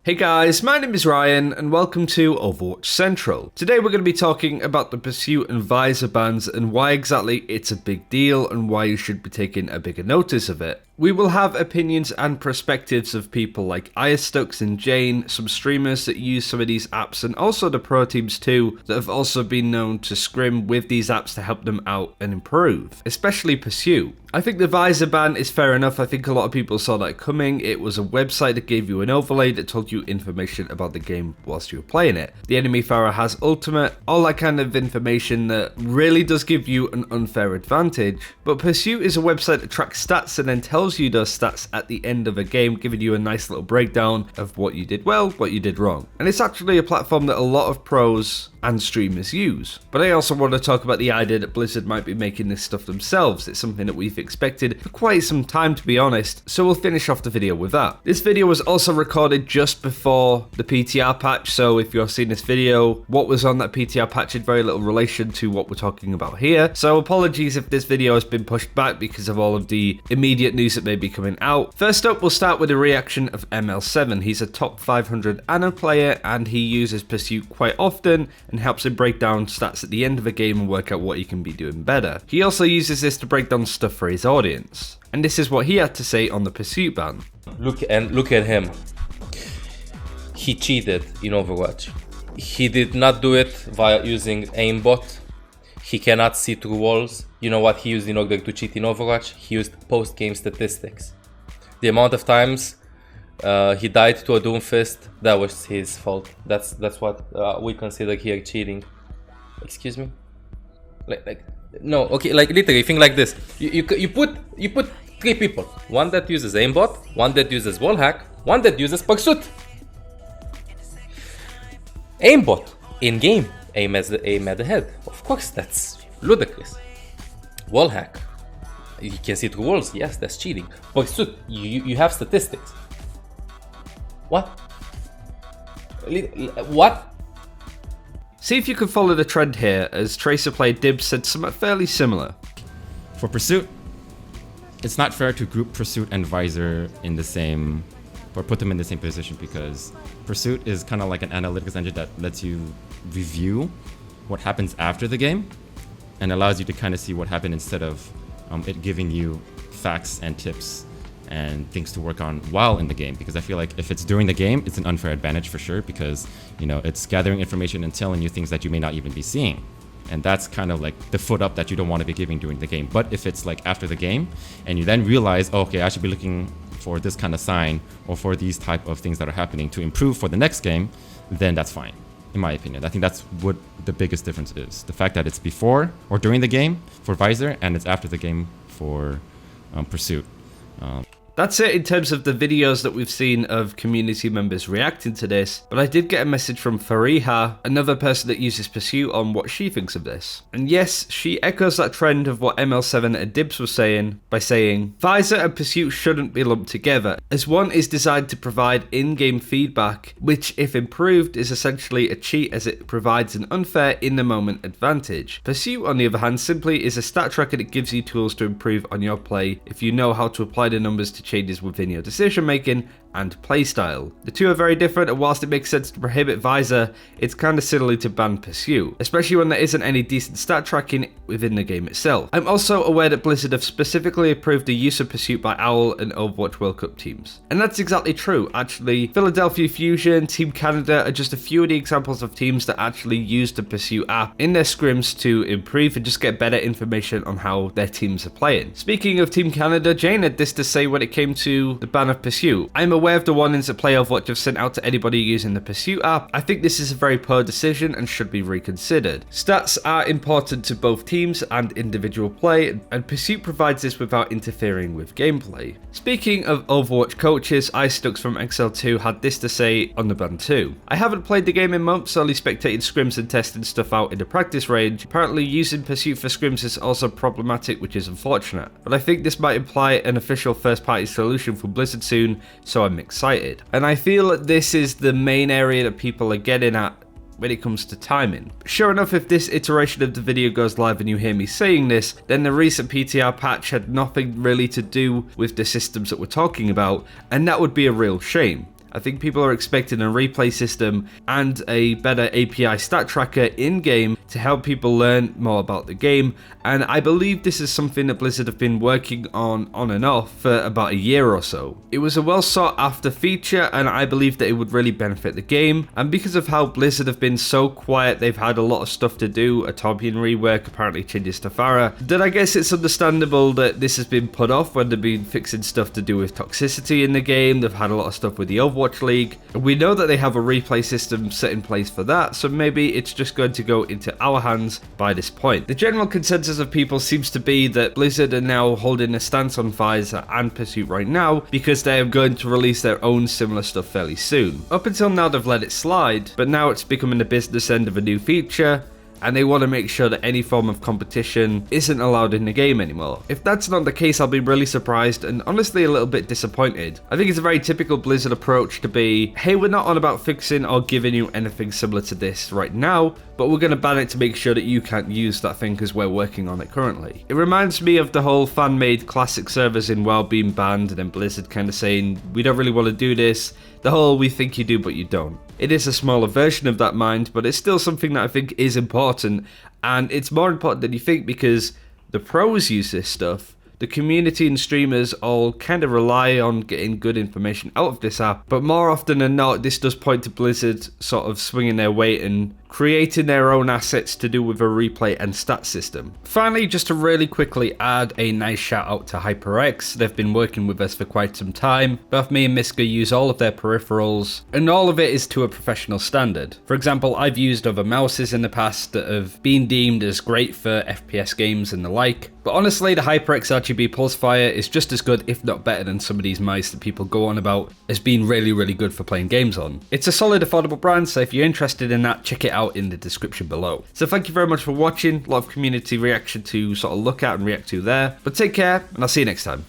Hey guys, my name is Ryan and welcome to Overwatch Central. Today we're going to be talking about the Pursuit and Visor bans and why exactly it's a big deal and why you should be taking a bigger notice of it. We will have opinions and perspectives of people like Iostux and Jayne, some streamers that use some of these apps, and also the pro teams too that have also been known to scrim with these apps to help them out and improve, especially Pursuit. I think the Visor ban is fair enough. I think a lot of people saw that coming. It was a website that gave you an overlay that told you information about the game whilst you were playing it. The enemy Pharah has ultimate, all that kind of information that really does give you an unfair advantage. But Pursuit is a website that tracks stats and then tells you those stats at the end of a game, giving you a nice little breakdown of what you did well, what you did wrong. And it's actually a platform that a lot of pros and streamers use. But I also want to talk about the idea that Blizzard might be making this stuff themselves. It's something that we've expected for quite some time, to be honest, so we'll finish off the video with that. This video was also recorded just before the PTR patch, so if you're seeing this video, what was on that PTR patch had very little relation to what we're talking about here, so apologies if this video has been pushed back because of all of the immediate news that may be coming out. First up, we'll start with a reaction of Ml7. He's a top 500 Anna player and he uses Pursuit quite often and helps him break down stats at the end of a game and work out what he can be doing better. He also uses this to break down stuff for his audience, and this is what he had to say on the Pursuit ban. Look at him. He cheated in Overwatch. He did not do it via using aimbot. He cannot see through walls. You know what he used in order to cheat in Overwatch? He used post-game statistics. The amount of times he died to a Doomfist, that was his fault. That's what we consider here cheating. Excuse me? No, okay, like literally think like this. You put three people. One that uses aimbot, one that uses wallhack, one that uses pursuit. Aimbot in game, aim at the head. Of course, that's ludicrous. Wallhack, you can see through walls. Yes, that's cheating. Pursuit, you have statistics. What? What? See if you can follow the trend here, as Tracer player Dibs said something fairly similar. For Pursuit, it's not fair to group Pursuit and Visor in the same, or put them in the same position, because Pursuit is kind of like an analytics engine that lets you review what happens after the game and allows you to kind of see what happened instead of it giving you facts and tips and things to work on while in the game. Because I feel like if it's during the game, it's an unfair advantage for sure, because it's gathering information and telling you things that you may not even be seeing, and that's kind of like the foot up that you don't want to be giving during the game. But if it's like after the game and you then realize, oh, okay, I should be looking for this kind of sign or for these type of things that are happening to improve for the next game, then that's fine, in my opinion. I think that's what the biggest difference is, the fact that it's before or during the game for Visor and it's after the game for Pursuit. That's it in terms of the videos that we've seen of community members reacting to this, but I did get a message from Fariha, another person that uses Pursuit, on what she thinks of this. And yes, she echoes that trend of what Ml7 and Dibs was saying by saying, Visor and Pursuit shouldn't be lumped together, as one is designed to provide in-game feedback, which if improved is essentially a cheat as it provides an unfair in-the-moment advantage. Pursuit, on the other hand, simply is a stat tracker that gives you tools to improve on your play if you know how to apply the numbers to changes within your decision making and playstyle. The two are very different, and whilst it makes sense to prohibit Visor, it's kinda silly to ban Pursuit, especially when there isn't any decent stat tracking within the game itself. I'm also aware that Blizzard have specifically approved the use of Pursuit by OWL and Overwatch World Cup teams. And that's exactly true, actually. Philadelphia Fusion, Team Canada are just a few of the examples of teams that actually use the Pursuit app in their scrims to improve and just get better information on how their teams are playing. Speaking of Team Canada, Jayne had this to say when it came to the ban of Pursuit. I'm aware of the warnings that Play Overwatch have sent out to anybody using the Pursuit app. I think this is a very poor decision and should be reconsidered. Stats are important to both teams and individual play, and Pursuit provides this without interfering with gameplay. Speaking of Overwatch coaches, Iostux from XL2 had this to say on the ban too. I haven't played the game in months, only spectating scrims and testing stuff out in the practice range. Apparently using Pursuit for scrims is also problematic, which is unfortunate, but I think this might imply an official first party solution for Blizzard soon, so I'm excited. And I feel that this is the main area that people are getting at when it comes to timing. Sure enough, if this iteration of the video goes live and you hear me saying this, then the recent PTR patch had nothing really to do with the systems that we're talking about, and that would be a real shame. I think people are expecting a replay system and a better API stat tracker in-game to help people learn more about the game, and I believe this is something that Blizzard have been working on and off for about a year or so. It was a well sought after feature, and I believe that it would really benefit the game, and because of how Blizzard have been so quiet, they've had a lot of stuff to do. A Torbjorn rework, apparently changes to Farah, that I guess it's understandable that this has been put off when they've been fixing stuff to do with toxicity in the game. They've had a lot of stuff with the Overwatch League. We know that they have a replay system set in place for that, so maybe it's just going to go into our hands by this point. The general consensus of people seems to be that Blizzard are now holding a stance on Visor and Pursuit right now because they are going to release their own similar stuff fairly soon. Up until now they've let it slide, but now it's becoming the business end of a new feature, and they want to make sure that any form of competition isn't allowed in the game anymore. If that's not the case, I'll be really surprised and honestly a little bit disappointed. I think it's a very typical Blizzard approach to be, hey, we're not on about fixing or giving you anything similar to this right now, but we're going to ban it to make sure that you can't use that thing because we're working on it currently. It reminds me of the whole fan-made classic servers in WoW being banned, and then Blizzard kind of saying, we don't really want to do this. The whole we think you do but you don't. It is a smaller version of that mind, but it's still something that I think is important, and it's more important than you think because the pros use this stuff. The community and streamers all kind of rely on getting good information out of this app, but more often than not, this does point to Blizzard sort of swinging their weight and creating their own assets to do with a replay and stat system. Finally, just to really quickly add a nice shout out to HyperX. They've been working with us for quite some time. Both me and Miska use all of their peripherals, and all of it is to a professional standard. For example, I've used other mouses in the past that have been deemed as great for FPS games and the like, but honestly, the HyperX RGB Pulsefire is just as good, if not better, than some of these mice that people go on about as being really, really good for playing games on. It's a solid, affordable brand, so if you're interested in that, check it out in the description below. So thank you very much for watching. A lot of community reaction to sort of look at and react to there. But take care, and I'll see you next time.